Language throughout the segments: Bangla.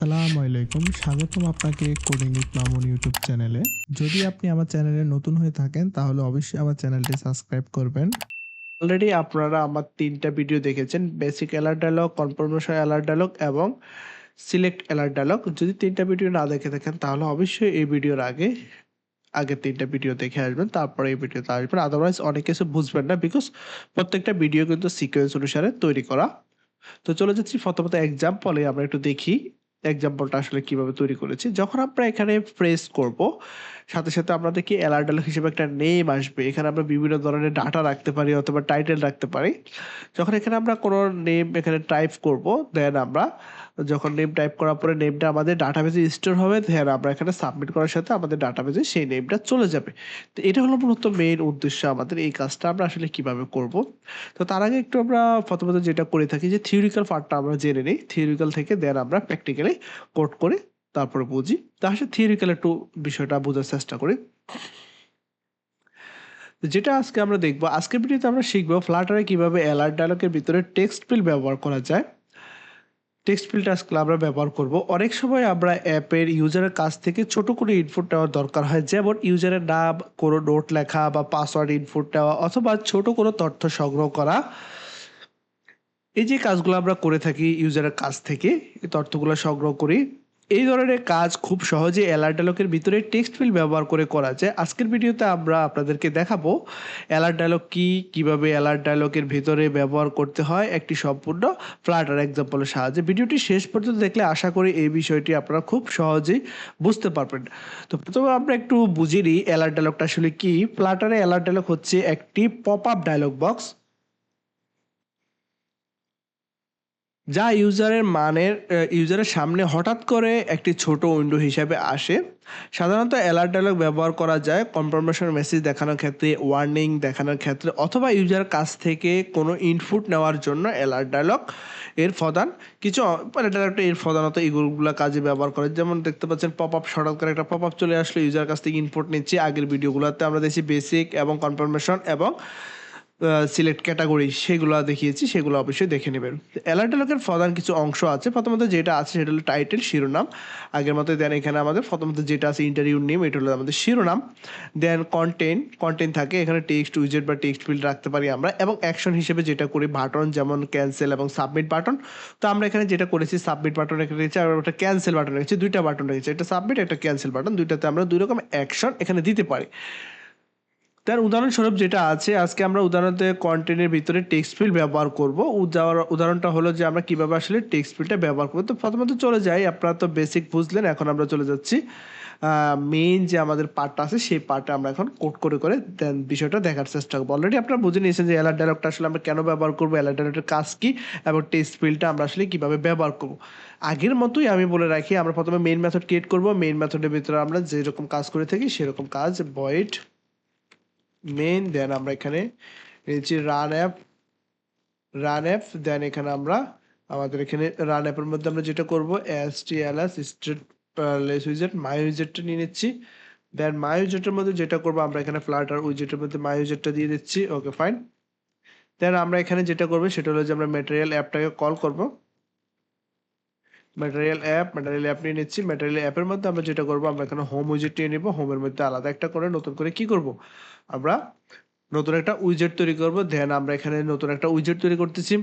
আসসালামু আলাইকুম। স্বাগতম আপনাকে কোডিং উইথ মামুন ইউটিউব চ্যানেলে। যদি আপনি আমার চ্যানেলে নতুন হয়ে থাকেন তাহলে অবশ্যই আমার চ্যানেলটি সাবস্ক্রাইব করবেন। অলরেডি আপনারা আমার ৩ টা ভিডিও দেখেছেন। Basic alert dialog, confirmation alert dialog এবং সিলেক্ট অ্যালার্ট ডায়ালগ। যদি ৩ টা ভিডিও না দেখে থাকেন তাহলে অবশ্যই এই ভিডিওর আগের ৩ টা ভিডিও দেখে আসবেন। তারপরে এই ভিডিওতে আসবেন। আদারওয়াইজ অনেক কিছু বুঝবেন না বিকজ প্রত্যেকটা ভিডিও কিন্তু সিকোয়েন্স অনুসারে তৈরি করা। তো চলে যাচ্ছি প্রথমত এক্সাম্পলে আমরা একটু দেখি এক্সাম্পলটা আসলে কিভাবে তৈরি করেছি। যখন আমরা এখানে প্রেস করব, সাথে আমরা দেখি অ্যালার্ট ডায়লগ হিসেবে একটা নেম আসবে। এখানে আমরা বিভিন্ন ধরনের ডাটা রাখতে পারি অথবা টাইটেল রাখতে পারি। যখন এখানে আমরা কোনো নেম এখানে টাইপ করব, দেন আমরা যখন নেম টাইপ করার পরে নেমটা আমাদের ডাটাবেজে স্টোর হবে, দেন আমরা এখানে সাবমিট করার সাথে আমাদের ডাটাবেজে সেই নেমটা চলে যাবে। তো এটা হলো মূলত মেইন উদ্দেশ্য আমাদের। এই কাজটা আমরা আসলে কিভাবে করব। তো তার আগে একটু আমরা প্রথমত যেটা করে থাকি যে থিওরিক্যাল পার্টটা আমরা জেনে নিই। থিওরিক্যাল থেকে দেন আমরা প্র্যাকটিক্যালি কোড করে তারপরে বুঝি। তো আসলে থিওরিক্যাল একটু বিষয়টা বোঝার চেষ্টা করি। যেটা আজকে আমরা দেখব, আজকের ভিডিওতে আমরা শিখব ফ্লাটারে কিভাবে অ্যালার্ট ডায়লগের ভিতরে টেক্সট ফিল্ড ব্যবহার করা যায়। টেক্সট ফিল্ডটা আজকে আমরা ব্যবহার করব। অনেক সময় আমরা অ্যাপের ইউজারের কাছ থেকে ছোট করে ইনপুট নেওয়ার দরকার হয়, যেমন ইউজারের নাম, কোনো নোট লেখা বা পাসওয়ার্ড ইনপুট নেওয়া অথবা ছোট কোনো তথ্য সংগ্রহ করা। এই যে কাজগুলো আমরা করে থাকি ইউজারের কাছ থেকে এই তথ্যগুলো সংগ্রহ করি। এই ধরনের কাজ খুব সহজে অ্যালার্ট ডায়লগের ভিতরে টেক্সট ফিল্ড ব্যবহার করে করা যায়। আজকের ভিডিওতে আমরা আপনাদেরকে দেখাবো অ্যালার্ট ডায়লগ কি, কিভাবে অ্যালার্ট ডায়লগের ভিতরে ব্যবহার করতে হয় একটি সম্পূর্ণ ফ্লাটার এক্সাম্পলের সাহায্যে। ভিডিওটি শেষ পর্যন্ত দেখলে আশা করি এই বিষয়টি আপনারা খুব সহজেই বুঝতে পারবেন। তো প্রথমে আমরা একটু বুঝে নিই অ্যালার্ট ডায়লগটা আসলে কি। ফ্লাটারে অ্যালার্ট ডায়লগ হচ্ছে একটি পপ আপ ডায়লগ বক্স যা ইউজারের সামনে হঠাৎ করে একটি ছোট উইন্ডো হিসেবে আসে। সাধারণত অ্যালার্ট ডায়লগ ব্যবহার করা যায় কনফার্মেশন মেসেজ দেখানোর ক্ষেত্রে, ওয়ার্নিং দেখানোর ক্ষেত্রে অথবা ইউজারের কাছ থেকে কোনো ইনপুট নেওয়ার জন্য অ্যালার্ট ডায়লগ এর প্রধান কিছু অ্যালার্ট ডায়লগটা এর প্রধানত এইগুলো কাজে ব্যবহার করে। যেমন দেখতে পাচ্ছেন পপ আপ, হঠাৎ করে একটা পপ আপ চলে আসলো, ইউজারের কাছ থেকে ইনপুট নিচ্ছি। আগের ভিডিওগুলোতে আমরা দেখছি বেসিক এবং কনফার্মেশন এবং সিলেক্ট ক্যাটাগরি সেগুলো দেখিয়েছি, সেগুলো অবশ্যই দেখে নেবেন। অ্যালার্ট ডায়লগের প্রধান কিছু অংশ আছে। প্রথমত যেটা আছে সেটা হলো টাইটেল, শিরোনাম। আগের মতো দেন এখানে আমাদের প্রথমত যেটা আছে ইন্টারভিউ নেম, এটা হলো আমাদের শিরোনাম। দেন কন্টেন্ট থাকে এখানে টেক্সট উইজেট বা টেক্সট ফিল্ড রাখতে পারি আমরা, এবং অ্যাকশন হিসেবে যেটা করি বাটন, যেমন ক্যান্সেল এবং সাবমিট বাটন। তো আমরা এখানে যেটা করেছি সাবমিট বাটন রেখে রেখেছি আর একটা ক্যান্সেল বাটন রেখেছি, দুইটা বাটন রেখেছি, একটা সাবমিট একটা ক্যান্সেল বাটন। দুইটাতে আমরা দুই রকম অ্যাকশন এখানে দিতে পারি। তার উদাহরণস্বরূপ যেটা আছে, আজকে আমরা উদাহরণতে কন্টেন্টের ভিতরে টেক্সট ফিল্ড ব্যবহার করব। উদাহরণটা হলো যে আমরা কিভাবে আসলে টেক্সট ফিল্ডটা ব্যবহার করব। তো প্রথমত চলে যাই, আপনারা তো বেসিক বুঝলেন, এখন আমরা চলে যাচ্ছি মেইন যে আমাদের পার্টটা আছে সেই পার্টটা আমরা এখন কোড করে দেন বিষয়টা দেখার চেষ্টা করবো। অলরেডি আপনারা বুঝে নিয়েছেন যে অ্যালার্ট ডায়লগটা আসলে আমরা কেন ব্যবহার করবো, অ্যালার্ট ডায়লগের কাজ কি এবং টেক্সট ফিল্ডটা আমরা আসলে কিভাবে ব্যবহার করব। আগের মতোই আমি বলে রাখি, আমরা প্রথমে মেইন মেথড ক্রিয়েট করব। মেইন মেথডের ভিতরে আমরা যেরকম কাজ করে থাকি সেরকম কাজ, ভয়েড মেইন, দেন আমরা এখানে নিয়েছি রান অ্যাপ দেন এখানে আমরা আমাদের এখানে রান অ্যাপের মধ্যে আমরা যেটা করব stls স্টেটলেস উইজেট মাই উইজেটটা নিয়ে নিচ্ছি। দেন মাই উইজেটের মধ্যে যেটা করব আমরা এখানে ফ্লাটার উইজেটের মধ্যে মাই উইজেটটা দিয়ে দিচ্ছি। Okay fine. দেন আমরা এখানে যেটা করব সেটা হলো যে আমরা ম্যাটেরিয়াল অ্যাপটাকে কল করব। ম্যাটেরিয়াল অ্যাপ নিয়ে নিচ্ছি। ম্যাটেরিয়াল অ্যাপের মধ্যে আমরা যেটা করব আমরা এখানে হোম উইজেট নিয়ে নিব। হোমের মধ্যে আলাদা একটা করে নতুন করে কি করব, আমরা নতুন একটা উইজেট তৈরি করব। দেন আমরা এখানে নতুন একটা উইজেট তৈরি করতেছি।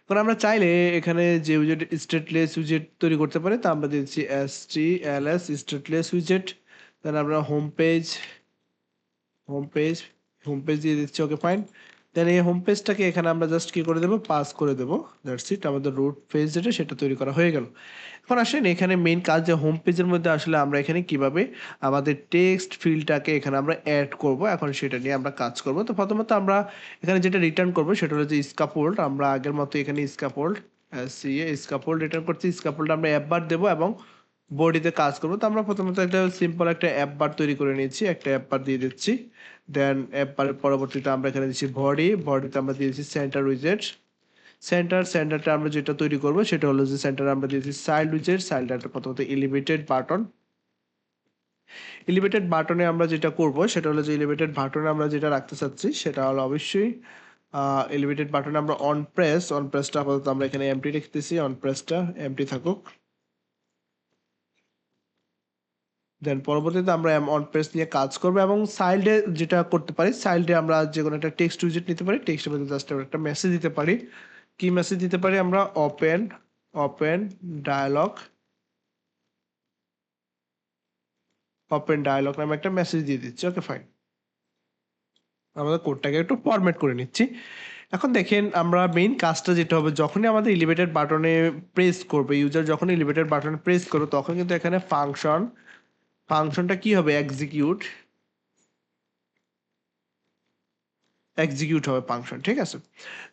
এখন আমরা চাইলে এখানে যে উইজেট স্টেটলেস উইজেট তৈরি করতে পারি, তা আমরা দিচ্ছি stls স্টেটলেস উইজেট। দেন আমরা হোম পেজ হোম পেজ দিয়ে দিচ্ছি। Okay fine. দেন এই হোম পেজটাকে এখানে আমরা জাস্ট কি করে দেবো, পাস করে দেবো। দ্যাটস ইট, আমাদের রুট পেজ যেটা সেটা তৈরি করা হয়ে গেল। এখন আসেন এখানে মেইন কাজ যে হোম পেজের মধ্যে আসলে আমরা এখানে কিভাবে আমাদের টেক্সট ফিল্ডটাকে এখানে আমরা অ্যাড করব, এখন সেটা নিয়ে আমরা কাজ করব। তো প্রথমত আমরা এখানে যেটা রিটার্ন করব সেটা হলো যে স্কাফোল্ড। আমরা আগের মতো এখানে স্কাফোল্ড রিটার্ন করছি। স্কাফোল্ড আমরা অ্যাপ বার দেবো এবং বডিতে কাজ করবো। তো আমরা প্রথমত একটা সিম্পল একটা অ্যাপ বার তৈরি করে নিয়েছি, একটা অ্যাপ বার দিয়ে দিচ্ছি। দেন অ্যাপ বারের পরবর্তীতে আমরা এখানে দিচ্ছি বডিতে আমরা দিয়েছি সেন্টার উইজেট। সেন্টারটা আমরা যেটা তৈরি করবো সেটা হলো যে সেন্টার আমরা দিয়েছি চাইল্ড উইজেট। চাইল্ডটা প্রথমত এলিভেটেড বাটনে আমরা যেটা করব সেটা হলো যে এলিভেটেড বাটনে আমরা যেটা রাখতে চাচ্ছি সেটা হলো অবশ্যই এলিভেটেড বাটনে আমরা অন প্রেসটা আপাতত আমরা এখানে এমটি লিখতেছি, অন প্রেসটা এমটি থাকুক। দেন পরবর্তীতে আমরা অন প্রেস নিয়ে কাজ করবো এবং সাইল্ডে যেটা করতে পারি, সাইল্ডে আমরা যে কোনো একটা টেক্সট উইজেট নিতে পারি, টেক্সটের মধ্যে জাস্ট একটা মেসেজ দিতে পারি। কি মেসেজ দিতে পারি আমরা? ওপেন ডায়ালগ নামে একটা মেসেজ দিয়ে দিচ্ছি। ওকে ফাইন, আমাদের কোডটাকে একটু ফরম্যাট করে নিচ্ছি। এখন দেখেন আমরা মেইন কাজটা যেটা হবে, যখনই আমাদের এলিভেটেড বাটনে প্রেস করবে ইউজার, যখন এলিভেটেড বাটনে প্রেস করবে তখন কিন্তু এখানে ফাংশনটা কি হবে? এক্সিকিউট হবে ফাংশন, ঠিক আছে?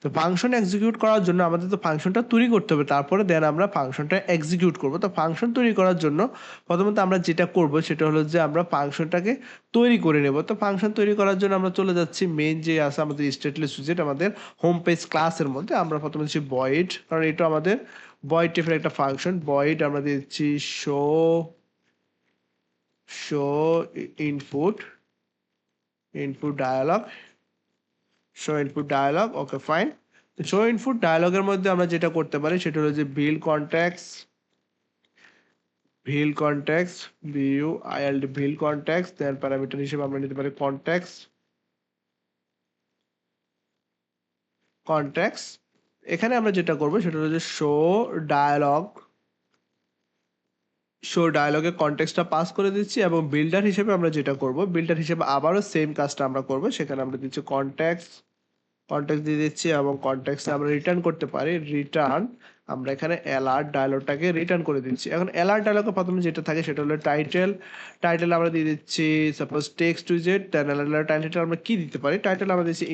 তো ফাংশন এক্সিকিউট করার জন্য আমাদের তো ফাংশনটা তৈরি করতে হবে, তারপরে দেন আমরা ফাংশনটা এক্সিকিউট করব। তো ফাংশন তৈরি করার জন্য প্রথমত আমরা যেটা করব সেটা হলো যে আমরা ফাংশনটাকে তৈরি করে নেব। তো ফাংশন তৈরি করার জন্য আমরা চলে যাচ্ছি মেইন যে আছে আমাদের স্ট্যাটলেস উইজেট, আমাদের হোম পেজ ক্লাসের মধ্যে আমরা প্রথমে দিচ্ছি ভয়েড, কারণ এটা আমাদের ভয়েড টাইপের একটা ফাংশন। ভয়েড আমরা দিচ্ছি show input dialog, show input dialog. Okay fine. তো শো ইনপুট ডায়ালগের মধ্যে আমরা যেটা করতে পারি সেটা হলো যে build context build context, then parameter হিসেবে আমরা নিতে পারি কনটেক্সট। এখানে আমরা যেটা করব সেটা হলো যে শো ডায়ালগে কনটেক্সটটা পাস করে দিচ্ছি এবং বিল্ডার হিসেবে আমরা যেটা করব, বিল্ডার হিসেবে আবারও সেম কাজটা আমরা করব। সেখানে আমরা দিচ্ছি কনটেক্সট দিয়ে দিচ্ছি এবং কনটেক্সটে আমরা রিটার্ন করতে পারি আমরা এখানে অ্যালার্ট ডায়লগটাকে রিটার্ন করে দিচ্ছি। এখন অ্যালার্ট ডায়লগে প্রথমে যেটা থাকে সেটা হলো টাইটেল আমরা দিয়ে দিচ্ছি সাপোজ টেক্সট উইজেট। দেন অ্যালার্ট টাইটেল আমরা কি দিতে পারি? টাইটেল আমরা দিচ্ছি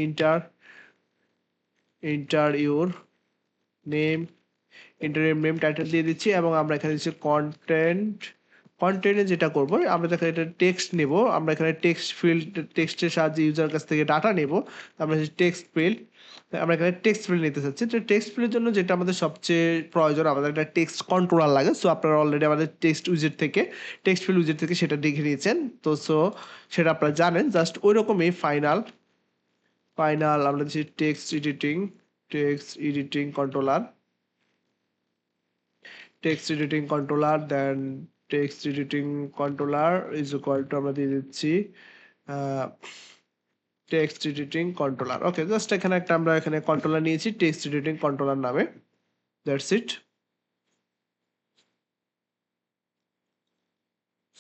inter your name, name title দিয়ে দিচ্ছি এবং আমরা এখানে দিচ্ছি কন্টেন্টে যেটা করব আমরা এখানে এটা টেক্সট নেব, আমরা এখানে টেক্সটের সাহায্যে ইউজার কাছ থেকে ডাটা নেব। আমরা আমরা এখানে টেক্সট ফিল্ড নিতে চাচ্ছি। তো টেক্সট ফিল্ডের জন্য যেটা আমাদের সবচেয়ে প্রয়োজন, আমাদের একটা টেক্সট কন্ট্রোলার লাগে। সো আপনারা অলরেডি আমাদের টেক্সট ফিল্ড উইজেট থেকে সেটা দেখে নিয়েছেন। তো সেটা আপনারা জানেন, জাস্ট ওই রকমই ফাইনাল আমরা দিচ্ছি text editing controller, then text editing controller is equal to আমরা দিয়ে দিচ্ছি text editing controller. Okay, just এখানে আমরা এখানে কন্ট্রোলার নিয়েছি টেক্সট এডিটিং কন্ট্রোলার নামে। That's it.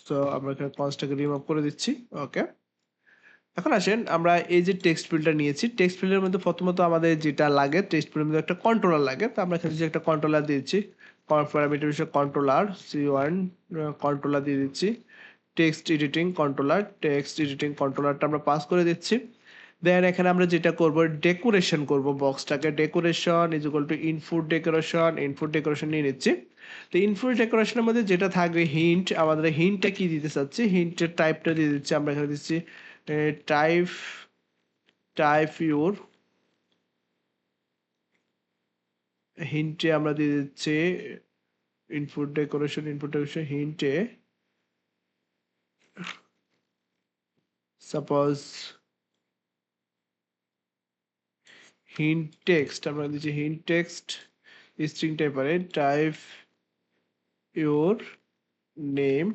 সো আমরা এখানে কনস্টটাকে রিমুভ করে দিচ্ছি। ওকে, এখন আসেন আমরা এই যে টেক্সট ফিল্ডটা নিয়েছি, টেক্সট ফিল্ডের মধ্যে প্রথমত আমাদের যেটা লাগে, টেক্সট ফিল্ডের মধ্যে একটা কন্ট্রোলার লাগে। তো আমরা এখানে যে একটা কন্ট্রোলার দিয়েছি, প্যারামিটার হিসেবে C1 কন্ট্রোলার দিয়ে দিচ্ছি। টেক্সট এডিটিং কন্ট্রোলারটা আমরা পাস করে দিচ্ছি। দেন এখানে আমরা যেটা করব, ডেকোরেশন করব বক্সটাকে। Decoration is equal to input decoration নিয়ে নিচ্ছি। তো ইনপুট ডেকোরেশনের মধ্যে যেটা থাকবে আমাদের হিন্টটা কি দিতে চাচ্ছি, হিন্টের টাইপটা দিয়ে দিচ্ছি। আমরা এখানে দিচ্ছি টাইপ ইউর, হিন্টে আমরা দিয়ে দিচ্ছি ইনপুট ডেকোরেশন হিন্টে সাপোজ হিন্ট টেক্সট আমরা দিচ্ছি স্ট্রিং টাইপারে type your name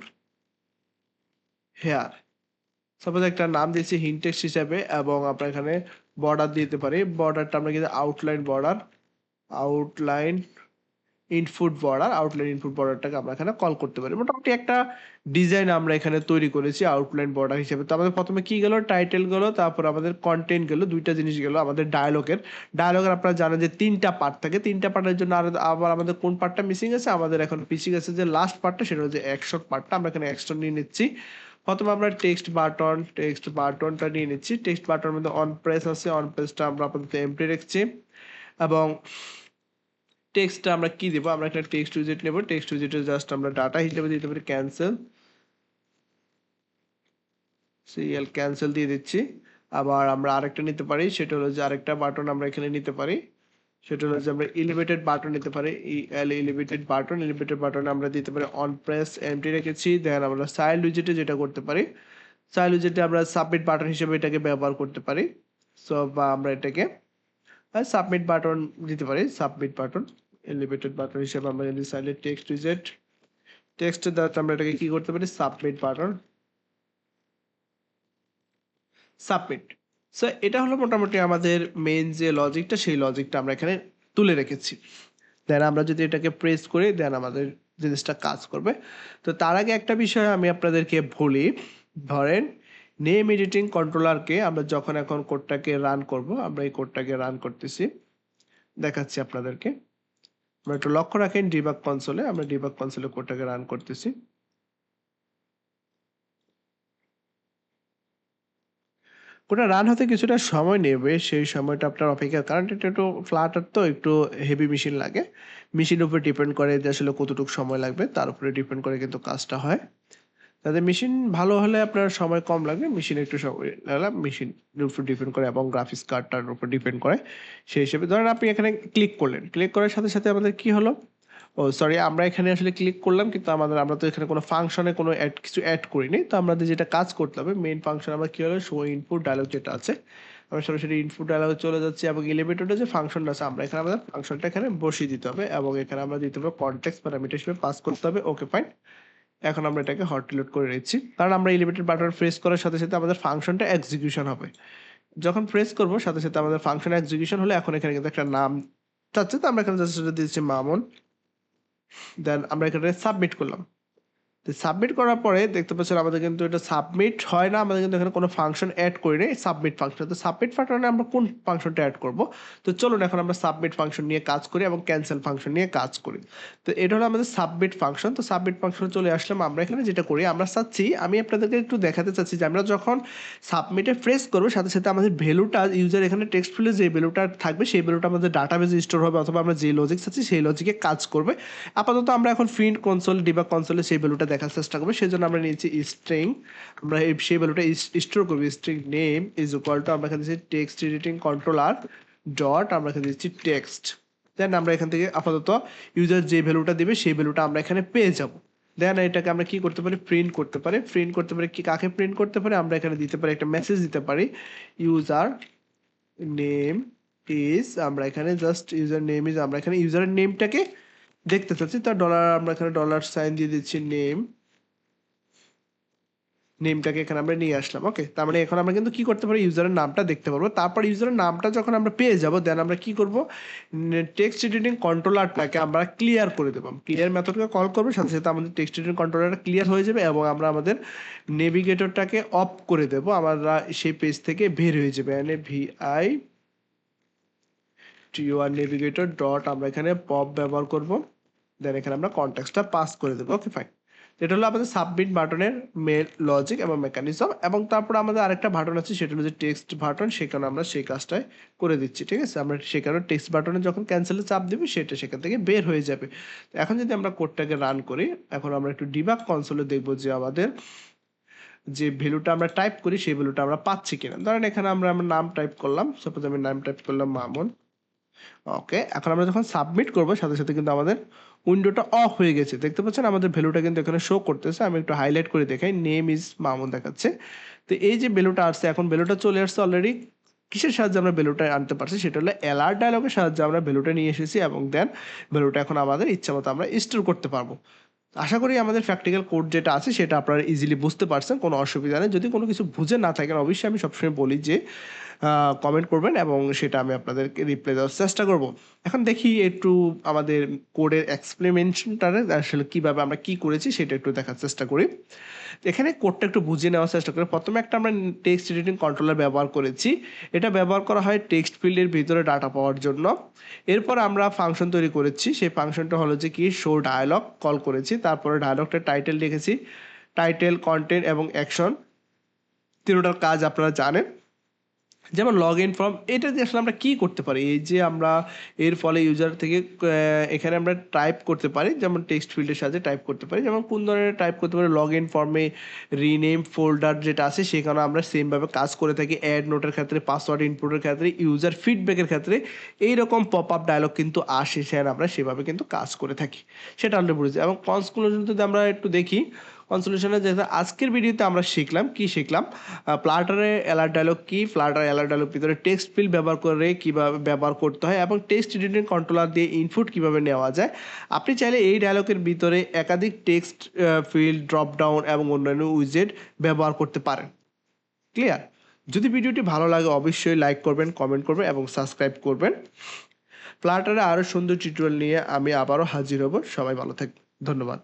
here. Suppose একটা নাম দিয়েছি হিন্ট টেক্সট হিসাবে এবং আমরা এখানে বর্ডার দিতে পারি। বর্ডারটা আমরা কিন্তু আউটলাইন ইনপুট বর্ডারটাকে আমরা এখানে কল করতে পারি। মোটামুটি একটা ডিজাইন আমরা এখানে তৈরি করেছি আউটলাইন বর্ডার হিসেবে। তো আমাদের প্রথমে কি গেল? টাইটেল গেল, তারপর আমাদের কন্টেন্ট গেল, দুইটা জিনিস গেল। আমাদের ডায়লগের আপনারা জানেন যে 3টা পার্ট থাকে। 3টা পার্টের জন্য আবার আমাদের কোন পার্টটা মিসিং আছে? আমাদের এখন মিসিং আছে যে লাস্ট পার্টটা, সেটা হচ্ছে অ্যাকশন পার্টটা। আমরা এখানে অ্যাকশন নিয়ে নিচ্ছি। প্রথমে আমরা টেক্সট বাটনটা নিয়ে নিচ্ছি। টেক্সট বাটনের মধ্যে অন প্রেস আছে, অন প্রেসটা আমরা আপাতত এমটি রাখছি এবং টেক্সটটা আমরা কি দেব? আমরা একটা টেক্সট উইজেট নেব। টেক্সট উইজেটে জাস্ট আমরা ডাটা হিসেবে দিতে পারি ক্যান্সেল দিয়ে দিচ্ছি। আবার আমরা আরেকটা নিতে পারি, সেটা হলো যে আরেকটা বাটন আমরা এখানে নিতে পারি, সেটা হলো যে আমরা এলিভেটেড বাটন নিতে পারি। এলিভেটেড বাটনে আমরা দিতে পারি অন প্রেস এমটি রেখেছি। দেন আমরা চাইল্ড উইজেটে যেটা করতে পারি, চাইল্ড উইজেটে আমরা সাবমিট বাটন হিসেবে এটাকে ব্যবহার করতে পারি। সো বা আমরা এটাকে আর সাবমিট বাটন দিতে পারি, সাবমিট বাটন এলিভেটেড বাটন হিসেবে আমরা যদি চাইলে টেক্সট উইজেট টেক্সটের দ্বারা আমরা এটাকে কি করতে পারি, সাবমিট বাটন সাবমিট। সো এটা হলো মোটামুটি আমাদের মেইন যে লজিকটা, সেই লজিকটা আমরা এখানে তুলে রেখেছি। দেন আমরা যদি এটাকে প্রেস করি দেন আমাদের জিনিসটা কাজ করবে। তো তার আগে একটা বিষয় আমি আপনাদেরকে বলি, ধরেন নেম এডিটিং কন্ট্রোলারকে আমরা যখন এখন কোডটাকে রান করব, আমরা এই কোডটাকে রান করতেছি, দেখাচ্ছি আপনাদেরকে। আমরা একটু লক্ষ্য রাখেন ডিবাগ কনসোলে, আমরা ডিবাগ কনসোলে কোডটাকে রান করতেছি। কোডটা রান হতে কিছুটা সময় নেবে, সেই সময়টা আপনার অপেক্ষা, কারণ এটা একটু ফ্লাটার তো একটু হেভি মেশিন লাগে, মেশিনের উপর ডিপেন্ড করে যে আসলে কতটুকু সময় লাগবে, তার উপরে ডিপেন্ড করে কিন্তু কাজটা হয়। তাদের মেশিন ভালো হলে আপনার সময় কম লাগবে, মেশিন একটু সময় লাগলে মেশিনের উপর ডিপেন্ড করে এবং গ্রাফিক্স কার্ডটার উপর ডিপেন্ড করে। সেই হিসেবে ধরেন আপনি এখানে ক্লিক করলেন, ক্লিক করার সাথে সাথে আমাদের কি হলো, ও সরি, আমরা এখানে আসলে ক্লিক করলাম কিন্তু আমরা তো এখানে কোনো ফাংশনে কোনো কিছু অ্যাড করিনি। তো আমাদের যেটা কাজ করতে হবে মেইন ফাংশন, আমরা কি হলো শো ইনপুট ডায়লগ যেটা আছে, আমরা সরাসরি ইনপুট ডায়লগে চলে যাচ্ছি এবং এলিভেটরে যে ফাংশনটা আছে আমরা এখানে আমাদের ফাংশনটা এখানে বসিয়ে দিতে হবে এবং এখানে আমরা দিতে হবে কনটেক্সট প্যারামিটার হিসেবে পাস করতে হবে। ওকে ফাইন, এখন আমরা এটাকে হট রিলোড করে নিচ্ছি, কারণ আমরা এলিভেটেড বাটন প্রেস করার সাথে সাথে আমাদের ফাংশনটা এক্সিকিউশন হবে। যখন প্রেস করব সাথে সাথে আমাদের ফাংশন এক্সিকিউশন হলে এখন এখানে কিন্তু একটা নাম চাচ্ছে, তো আমরা এখানে জাস্ট দিচ্ছি মামুন। দেন আমরা এখানে সাবমিট করলাম। তো সাবমিট করার পরে দেখতে পাচ্ছেন আমাদের কিন্তু এটা সাবমিট হয় না, আমাদের কিন্তু এখানে কোনো ফাংশন অ্যাড করি নাই, সাবমিট ফাংশন। তো সাবমিট ফাংশনে আমরা কোন ফাংশনটা অ্যাড করব, তো চলুন এখন আমরা সাবমিট ফাংশন নিয়ে কাজ করি এবং ক্যান্সেল ফাংশন নিয়ে কাজ করি। তো এটা হলো আমাদের সাবমিট ফাংশন। তো সাবমিট ফাংশনে চলে আসলাম, আমরা এখানে যেটা করি, আমরা চাচ্ছি, আমি আপনাদেরকে একটু দেখাতে চাচ্ছি যে আমরা যখন সাবমিটে প্রেস করবো সাথে সাথে আমাদের ভ্যালুটা ইউজার এখানে টেক্সট ফিল্ডে যে ভ্যালুটা থাকবে সেই ভ্যালুটা আমাদের ডাটাবেজে স্টোর হবে, অথবা আমরা যে লজিক চাচ্ছি সেই লজিকে কাজ করবে। আপাতত আমরা এখন প্রিন্ট কনসোল ডিবাগ কনসোলে সেই ভ্যালুটা দেখার চেষ্টা করবো, সেই জন্য আমরা নিয়েছি স্ট্রিং, আমরা সেই ভ্যালুটা স্টোর করবো। String name is equal to আমরা এখানে দিচ্ছি টেক্সট এডিটিং কন্ট্রোলার ডট, আমরা এখানে দিচ্ছি টেক্সট। দেন আমরা এখান থেকে আপাতত ইউজার যে ভ্যালুটা দিবে সেই ভ্যালুটা আমরা এখানে পেয়ে যাব। দেন এটাকে আমরা কি করতে পারি, প্রিন্ট করতে পারি। প্রিন্ট করতে পারি কি, কাকে প্রিন্ট করতে পারি, আমরা এখানে দিতে পারি একটা মেসেজ দিতে পারি, ইউজার নেম ইজ, আমরা এখানে জাস্ট ইউজার নেম ইজ, আমরা এখানে ইউজারের নেমটাকে দেখতে চাচ্ছি, তার ডলার আমরা এখানে ডলার সাইন দিয়ে দিচ্ছি নেমটাকে এখানে আমরা নিয়ে আসলাম। ওকে, তার মানে এখন আমরা কিন্তু কি করতে পারি, ইউজারের নামটা দেখতে পারবো। তারপর ইউজারের নামটা যখন আমরা পেয়ে যাব দেন আমরা কি করব, টেক্সট এডিটিং কন্ট্রোলারটাকে আমরা ক্লিয়ার করে দেবো, ক্লিয়ার মেথডকে কল করবো, সাথে সাথে আমাদের টেক্সট এডিটিং কন্ট্রোলারটা ক্লিয়ার হয়ে যাবে এবং আমরা আমাদের নেভিগেটরটাকে অফ করে দেবো, আমরা সেই পেজ থেকে বের হয়ে যাবে। এনে ভিআই টিওআর নেভিগেটর ডট, আমরা এখানে পপ ব্যবহার করব, দেন এখানে আমরা কনটেক্সটটা পাস করে দেবো। ওকে ফাইন, এটা হলো আমাদের সাবমিট বাটনের মেল লজিক এবং মেকানিজম। এবং তারপর আমাদের আরেকটা বাটন আছে, সেটা হলো যে টেক্সট বাটন, সেখানে আমরা সেই কাজটাই করে দিচ্ছি। ঠিক আছে, আমরা সেখানে টেক্সট বাটনে যখন ক্যান্সেলে চাপ দিবি সেটা সেখান থেকে বের হয়ে যাবে। এখন যদি আমরা কোডটাকে রান করি, এখন আমরা একটু ডিবাগ কনসোলে দেখবো যে আমাদের যে ভ্যালুটা আমরা টাইপ করি সেই ভ্যালুটা আমরা পাচ্ছি কিনা। ধরেন এখানে আমরা আমার নাম টাইপ করলাম, সাপোজ আমি নাম টাইপ করলাম মামুন। ওকে, এখন আমরা যখন সাবমিট করবো সাথে সাথে কিন্তু আমাদের উইন্ডোটা অফ হয়ে গেছে, দেখতে পাচ্ছেন আমাদের ভ্যালুটা কিন্তু এখানে শো করতেছে। আমি একটু হাইলাইট করে দেখাই, নেম ইজ মামুন দেখাচ্ছে। তো এই যে ভ্যালুটা আসছে, এখন ভ্যালুটা চলে আসছে অলরেডি। কিসের সাহায্যে আমরা ভ্যালুটা আনতে পারছি, সেটা হলো অ্যালার্ট ডায়লগের সাহায্যে আমরা ভ্যালুটা নিয়ে এসেছি এবং দেন ভ্যালুটা এখন আমাদের ইচ্ছা মতো আমরা স্টোর করতে পারবো। আশা করি আমাদের প্র্যাকটিক্যাল কোড যেটা আছে সেটা আপনারা ইজিলি বুঝতে পারছেন, কোনো অসুবিধা নেই। যদি কোনো কিছু বুঝে না থাকেন অবশ্যই আমি সবসময় বলি যে কমেন্ট করবেন এবং সেটা আমি আপনাদেরকে রিপ্লাই দেওয়ার চেষ্টা করব। এখন দেখি একটু আমাদের কোডের এক্সপ্লেনেশনটা আসলে কীভাবে আমরা কি করেছি সেটা একটু দেখার চেষ্টা করি। এখানে কোডটা একটু বুঝিয়ে নেওয়ার চেষ্টা করি। প্রথমে একটা আমরা টেক্সট এডিটিং কন্ট্রোলার ব্যবহার করেছি, এটা ব্যবহার করা হয় টেক্সট ফিল্ডের ভিতরে ডাটা পাওয়ার জন্য। এরপর আমরা ফাংশন তৈরি করেছি, সেই ফাংশনটা হলো যে কি শো ডায়ালগ কল করেছি, তারপরে ডায়ালগটা টাইটেল লিখেছি, টাইটেল কন্টেন্ট এবং অ্যাকশন তিনটার কাজ আপনারা জানেন। যেমন লগ ইন ফর্ম, এটা দিয়ে আসলে আমরা কী করতে পারি, এই যে আমরা এর ফলে ইউজার থেকে এখানে আমরা টাইপ করতে পারি, যেমন টেক্সট ফিল্ডের সাথে টাইপ করতে পারি, যেমন কোন ধরনের টাইপ করতে পারি, লগ ইন ফর্মে রিনেম ফোল্ডার যেটা আছে সেখানে আমরা সেমভাবে কাজ করে থাকি, অ্যাড নোটের ক্ষেত্রে, পাসওয়ার্ড ইনপুটের ক্ষেত্রে, ইউজার ফিডব্যাকের ক্ষেত্রে এইরকম পপ আপ ডায়লগ কিন্তু আসে, সেখানে আমরা সেভাবে কিন্তু কাজ করে থাকি, সেটা অলরেডি বুঝেছি। এবং কনক্লুশন যদি আমরা একটু দেখি, কনসোলেশনে যেটা আজকের ভিডিওতে আমরা শিখলাম ফ্লাটারে অ্যালার্ট ডায়লগ কি, ফ্লাটার অ্যালার্ট ডায়লগ ভিতরে টেক্সট ফিল্ড ব্যবহার করে কিভাবে ব্যবহার করতে হয় এবং টেক্সট এডিটিং কন্ট্রোলার দিয়ে ইনপুট কিভাবে নেওয়া যায়। আপনি চাইলে এই ডায়লগের ভিতরে একাধিক টেক্সট ফিল্ড, ড্রপ ডাউন এবং অন্যান্য উইজেট ব্যবহার করতে পারেন। ক্লিয়ার? যদি ভিডিওটি ভালো লাগে অবশ্যই লাইক করবেন, কমেন্ট করবেন এবং সাবস্ক্রাইব করবেন। ফ্লাটারে আরও সুন্দর টিউটোরিয়াল নিয়ে আমি আবারও হাজির হব। সবাই ভালো থাকবেন। ধন্যবাদ।